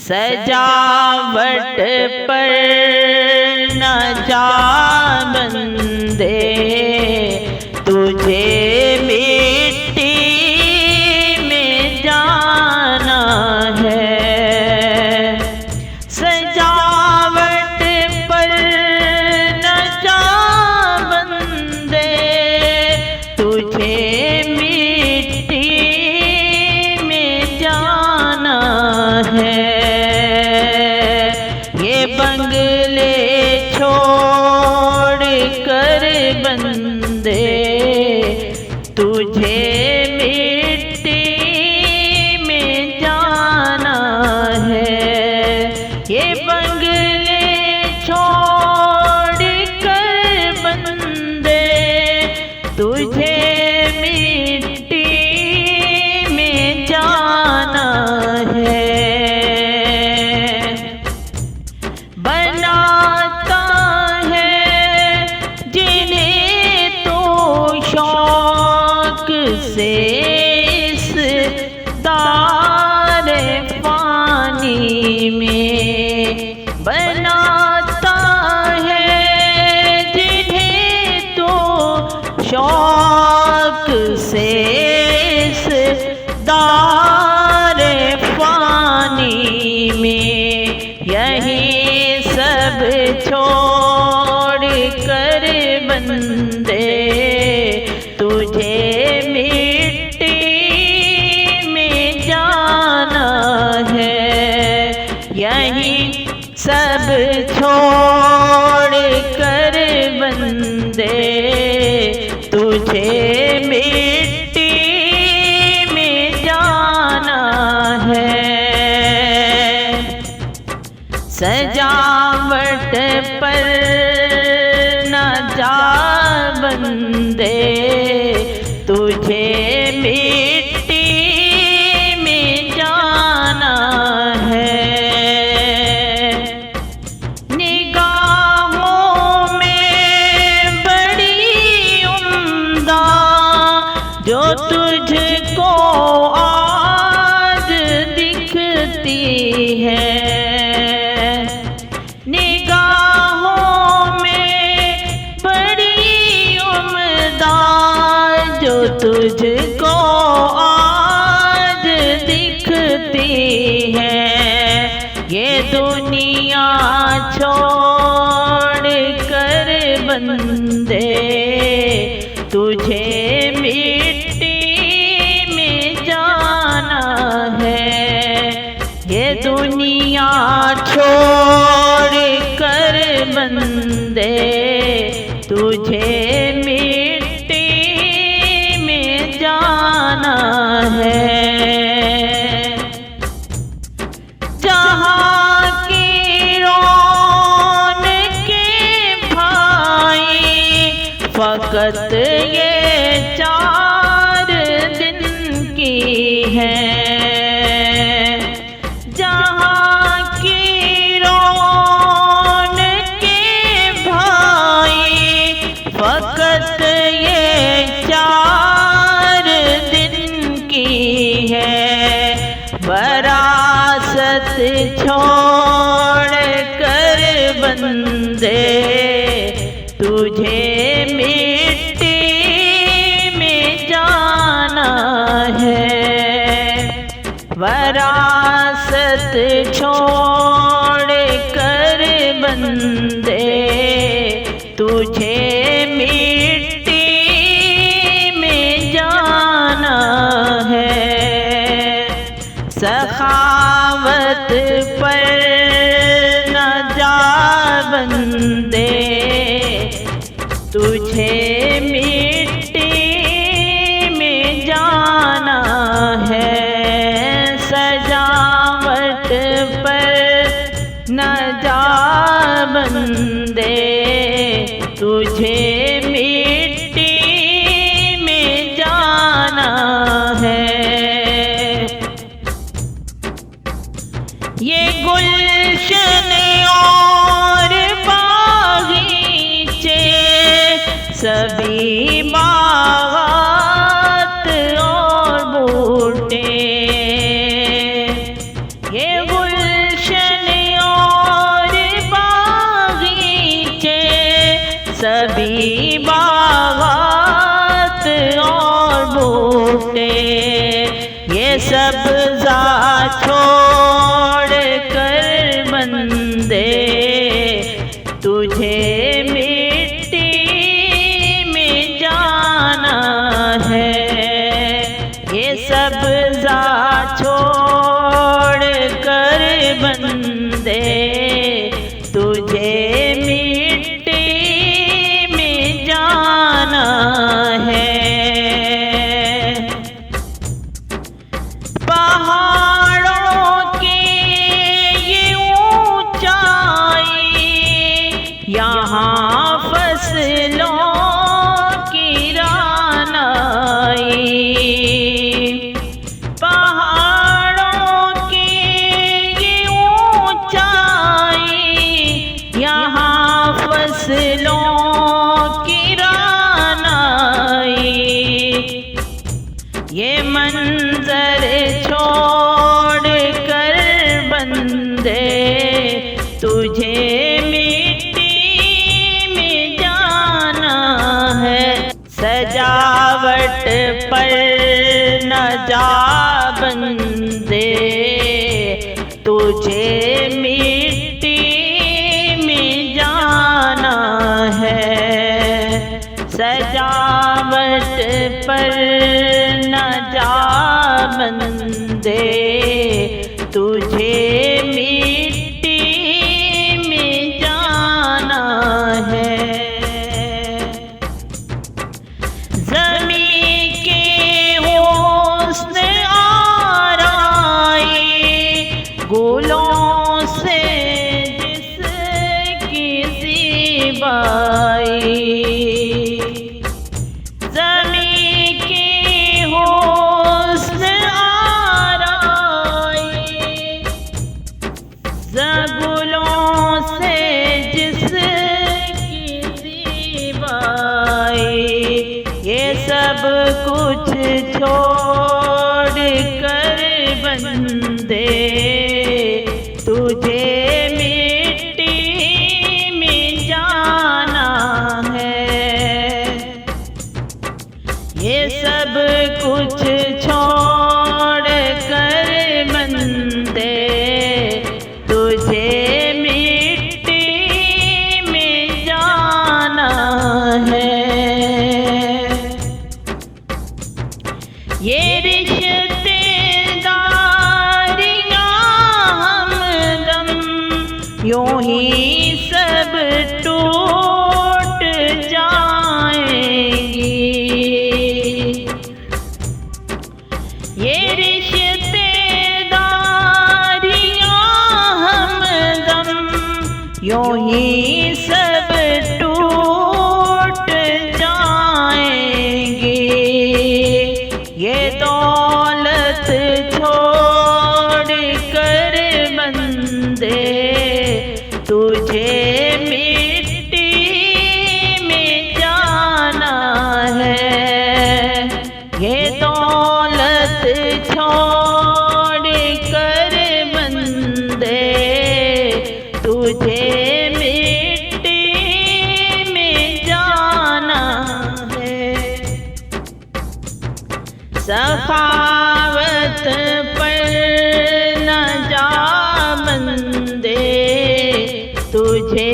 सजावट पर न जा बंदे, तुझे मिट्टी में जाना है। सजावट पर न जा बंदे, तुझे मिट्टी में जाना है। ये बंगले छोड़ कर बंदे, तुझे मिट्टी में जाना है। ये बंगले छोड़ कर बंदे, तुझे मिट्टी में जाना है। बनाता है जिन्हें तो शौक से इस दारे फानी में, बनाता है जिन्हें तो शौक से इस दारे फानी में। यही सब छोड़ कर बंदे, तुझे मिट्टी में जाना है। यही सब छोड़ कर बंदे, तुझे मिट्टी में जाना है। सजावट पर न जा बंदे, तुझे मिट्टी में जाना है। निगाहों में बड़ी उम्दा जो तुझको आज दिखती है। निगाहों में बड़ी उम्दा जो तुझको आज दिखती है। ये दुनिया छोड़ कर बंदे, तुझे मिट्टी में जाना है। ये दुनिया छोड़ कर बंदे, तुझे मिट्टी में जाना है। जहाँ की रौनके भाई फकत ये 4 दिन की है। जहाँ की रौनके भाई फकत ये 4 दिन की है। वरासत छोड़ कर बंदे, तुझे मिट्टी में जाना है। वरासत छोड़ कर बंदे, तुझे मिट्टी में जाना है। सखावत पर न जा बंदे, तुझे मिट्टी में जाना है। सजावट पर न जा बंदे, तुझे मिट्टी में जाना है। ये गुलशन और बागीचे सभी बागात और बूटे, ये गुलशन बंदे तुझे मिट्टी में जाना है। पहाड़ों की ये ऊंचाई, यहाँ फसलों की रानाई। पहाड़ों की ये ऊंचाई, यहाँ फसलों की रानाई। ये मंजर छोड़ कर बंदे तुझे मिट्टी में जाना है। सजावट पर न जा बंदे तुझे मिट्टी में जाना है। सजावट पर न जा बंदे तुझे मिट्टी में जाना है। ज़मीं के हुस्न आराई, गुलों से जिसकी ज़ीबाई। ज़मीं की हुस्न आराई, गुलों से जिसकी ज़ीबाई। ये सब कुछ छोड़ कर बंदे तुझे मिट्टी में जाना है। ये सब कुछ छोड़ कर बंदे तुझे मिट्टी में जाना है। ये रिश्तेदारियां हमदम यूं ही सब टूट जाएंगी। ये रिश्तेदारियां हमदम यूं ही सब टूट जाएंगी। ये दौलत छोड़ कर बंदे तुझे मिट्टी में जाना है। ये दौलत छोड़ कर बंदे तुझे मिट्टी में जाना है। सखावत पर न जा बंदे तुझे